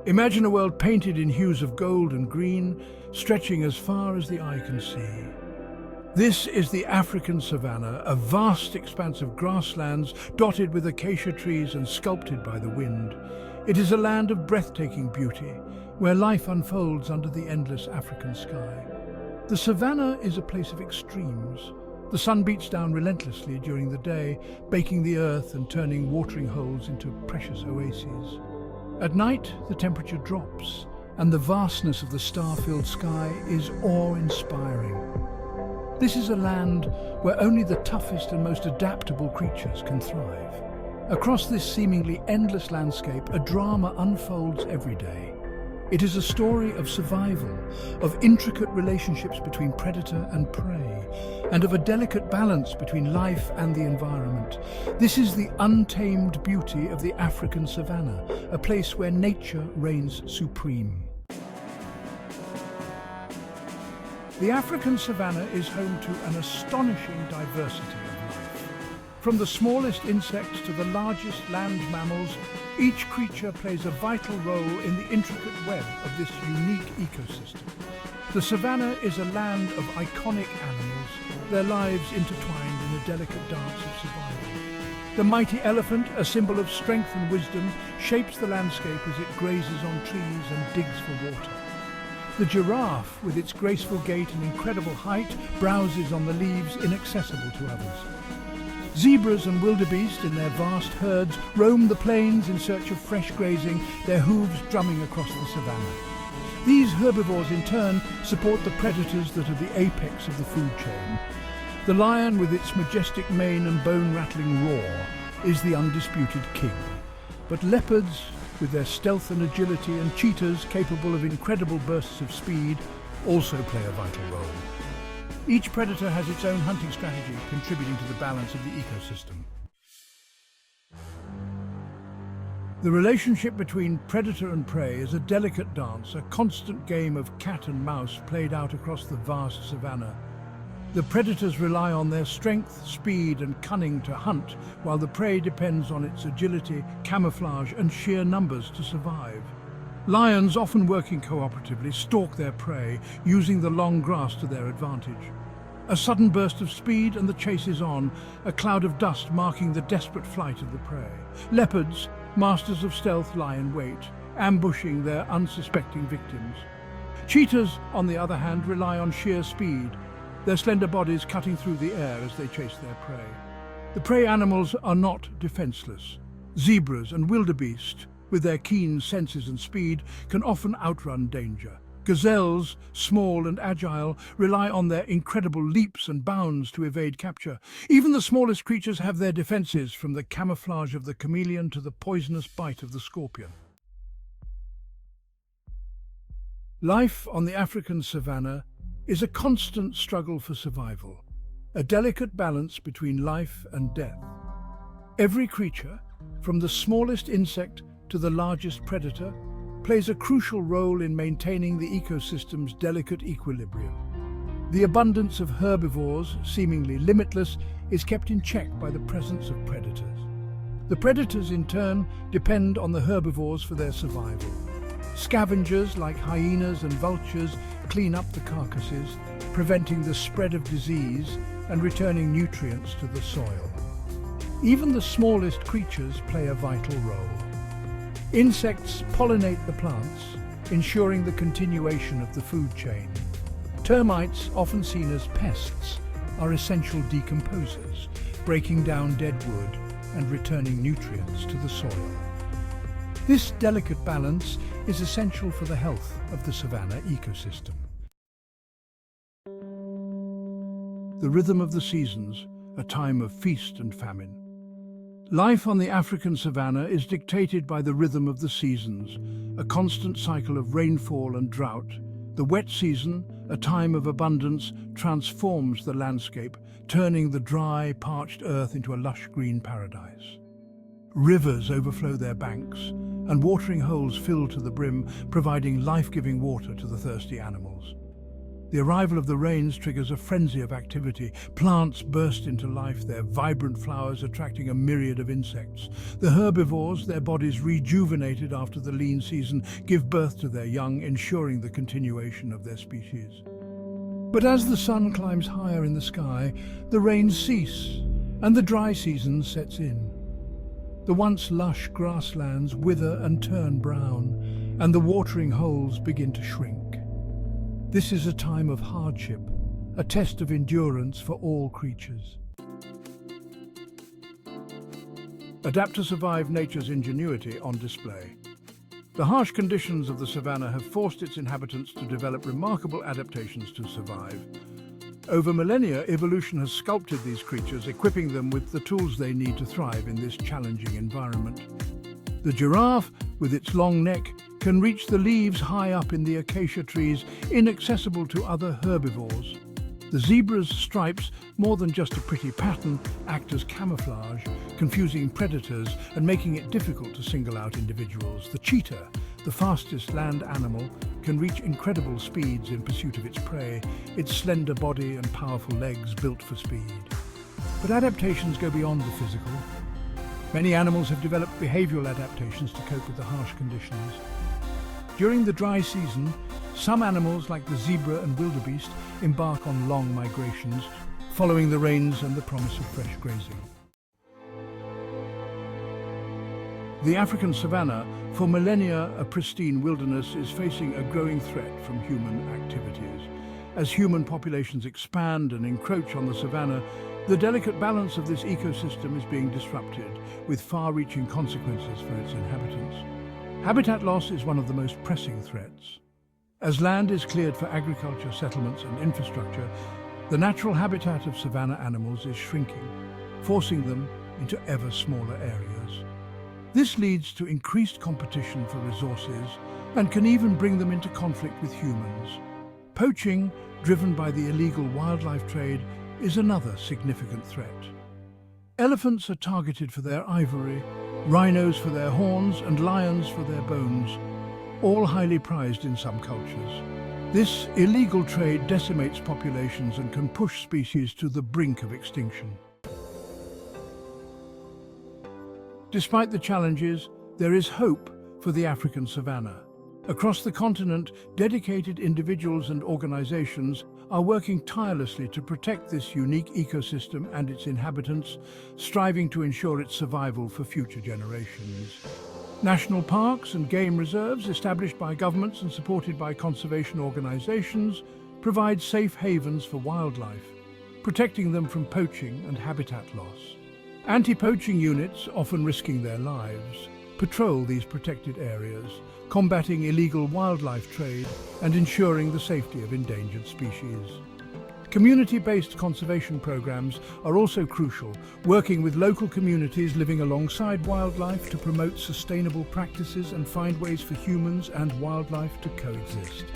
Imagine a world painted in hues of gold and green, stretching as far as the eye can see. This is the African savanna, a vast expanse of grasslands dotted with acacia trees and sculpted by the wind. It is a land of breathtaking beauty, where life unfolds under the endless African sky. The savanna is a place of extremes. The sun beats down relentlessly during the day, baking the earth and turning watering holes into precious oases. At night, the temperature drops, and the vastness of the star-filled sky is awe-inspiring. This is a land where only the toughest and most adaptable creatures can thrive. Across this seemingly endless landscape, a drama unfolds every day. It is a story of survival, of intricate relationships between predator and prey, and of a delicate balance between life and the environment. This is the untamed beauty of the African savanna, a place where nature reigns supreme. The African savanna is home to an astonishing diversity of life. From the smallest insects to the largest land mammals, each creature plays a vital role in the intricate web of this unique ecosystem. The savanna is a land of iconic animals, their lives intertwined in a delicate dance of survival. The mighty elephant, a symbol of strength and wisdom, shapes the landscape as it grazes on trees and digs for water. The giraffe, with its graceful gait and incredible height, browses on the leaves inaccessible to others. Zebras and wildebeest in their vast herds roam the plains in search of fresh grazing, their hooves drumming across the savanna. These herbivores in turn support the predators that are the apex of the food chain. The lion, with its majestic mane and bone-rattling roar, is the undisputed king. But leopards, with their stealth and agility, and cheetahs capable of incredible bursts of speed, also play a vital role. Each predator has its own hunting strategy, contributing to the balance of the ecosystem. The relationship between predator and prey is a delicate dance, a constant game of cat and mouse played out across the vast savanna. The predators rely on their strength, speed and cunning to hunt, while the prey depends on its agility, camouflage and sheer numbers to survive. Lions, often working cooperatively, stalk their prey, using the long grass to their advantage. A sudden burst of speed and the chase is on, a cloud of dust marking the desperate flight of the prey. Leopards, masters of stealth, lie in wait, ambushing their unsuspecting victims. Cheetahs, on the other hand, rely on sheer speed, their slender bodies cutting through the air as they chase their prey. The prey animals are not defenseless. Zebras and wildebeest, with their keen senses and speed, can often outrun danger. Gazelles, small and agile, rely on their incredible leaps and bounds to evade capture. Even the smallest creatures have their defenses, from the camouflage of the chameleon to the poisonous bite of the scorpion. Life on the African savanna is a constant struggle for survival, a delicate balance between life and death. Every creature, from the smallest insect to the largest predator, plays a crucial role in maintaining the ecosystem's delicate equilibrium. The abundance of herbivores, seemingly limitless, is kept in check by the presence of predators. The predators, in turn, depend on the herbivores for their survival. Scavengers like hyenas and vultures clean up the carcasses, preventing the spread of disease and returning nutrients to the soil. Even the smallest creatures play a vital role. Insects pollinate the plants, ensuring the continuation of the food chain. Termites, often seen as pests, are essential decomposers, breaking down dead wood and returning nutrients to the soil. This delicate balance is essential for the health of the savanna ecosystem. The rhythm of the seasons, a time of feast and famine. Life on the African savanna is dictated by the rhythm of the seasons, a constant cycle of rainfall and drought. The wet season, a time of abundance, transforms the landscape, turning the dry, parched earth into a lush green paradise. Rivers overflow their banks, and watering holes fill to the brim, providing life-giving water to the thirsty animals. The arrival of the rains triggers a frenzy of activity. Plants burst into life, their vibrant flowers attracting a myriad of insects. The herbivores, their bodies rejuvenated after the lean season, give birth to their young, ensuring the continuation of their species. But as the sun climbs higher in the sky, the rains cease, and the dry season sets in. The once lush grasslands wither and turn brown, and the watering holes begin to shrink. This is a time of hardship, a test of endurance for all creatures. Adapt to survive nature's ingenuity on display. The harsh conditions of the savanna have forced its inhabitants to develop remarkable adaptations to survive. Over millennia, evolution has sculpted these creatures, equipping them with the tools they need to thrive in this challenging environment. The giraffe, with its long neck, can reach the leaves high up in the acacia trees, inaccessible to other herbivores. The zebra's stripes, more than just a pretty pattern, act as camouflage, confusing predators and making it difficult to single out individuals. The cheetah, the fastest land animal, can reach incredible speeds in pursuit of its prey, its slender body and powerful legs built for speed. But adaptations go beyond the physical. Many animals have developed behavioral adaptations to cope with the harsh conditions. During the dry season, some animals, like the zebra and wildebeest, embark on long migrations, following the rains and the promise of fresh grazing. The African savanna, for millennia a pristine wilderness, is facing a growing threat from human activities. As human populations expand and encroach on the savanna, the delicate balance of this ecosystem is being disrupted, with far-reaching consequences for its inhabitants. Habitat loss is one of the most pressing threats. As land is cleared for agriculture, settlements and infrastructure, the natural habitat of savanna animals is shrinking, forcing them into ever smaller areas. This leads to increased competition for resources and can even bring them into conflict with humans. Poaching, driven by the illegal wildlife trade, is another significant threat. Elephants are targeted for their ivory, rhinos for their horns, and lions for their bones, all highly prized in some cultures. This illegal trade decimates populations and can push species to the brink of extinction. Despite the challenges, there is hope for the African savanna. Across the continent, dedicated individuals and organizations are working tirelessly to protect this unique ecosystem and its inhabitants, striving to ensure its survival for future generations. National parks and game reserves, established by governments and supported by conservation organizations, provide safe havens for wildlife, protecting them from poaching and habitat loss. Anti-poaching units, often risking their lives, patrol these protected areas, combating illegal wildlife trade and ensuring the safety of endangered species. Community-based conservation programs are also crucial, working with local communities living alongside wildlife to promote sustainable practices and find ways for humans and wildlife to coexist.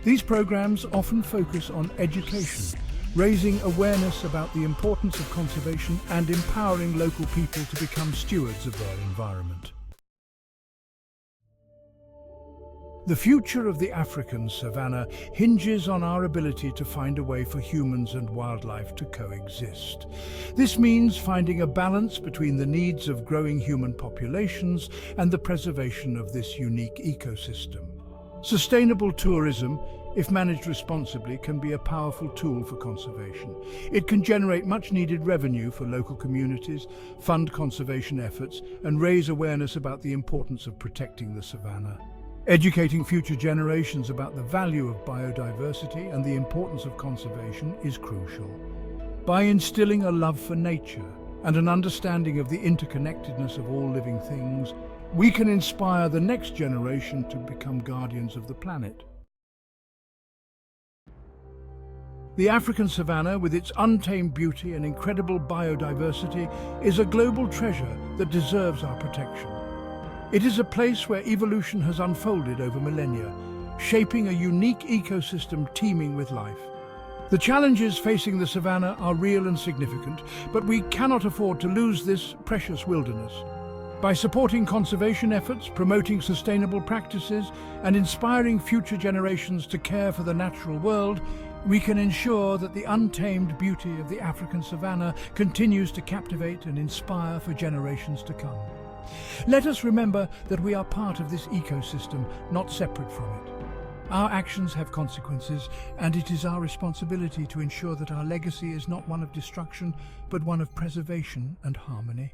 These programs often focus on education, raising awareness about the importance of conservation and empowering local people to become stewards of their environment. The future of the African savanna hinges on our ability to find a way for humans and wildlife to coexist. This means finding a balance between the needs of growing human populations and the preservation of this unique ecosystem. Sustainable tourism, if managed responsibly, can be a powerful tool for conservation. It can generate much-needed revenue for local communities, fund conservation efforts, and raise awareness about the importance of protecting the savanna. Educating future generations about the value of biodiversity and the importance of conservation is crucial. By instilling a love for nature and an understanding of the interconnectedness of all living things, we can inspire the next generation to become guardians of the planet. The African savanna, with its untamed beauty and incredible biodiversity, is a global treasure that deserves our protection. It is a place where evolution has unfolded over millennia, shaping a unique ecosystem teeming with life. The challenges facing the savanna are real and significant, but we cannot afford to lose this precious wilderness. By supporting conservation efforts, promoting sustainable practices, and inspiring future generations to care for the natural world, we can ensure that the untamed beauty of the African savanna continues to captivate and inspire for generations to come. Let us remember that we are part of this ecosystem, not separate from it. Our actions have consequences, and it is our responsibility to ensure that our legacy is not one of destruction, but one of preservation and harmony.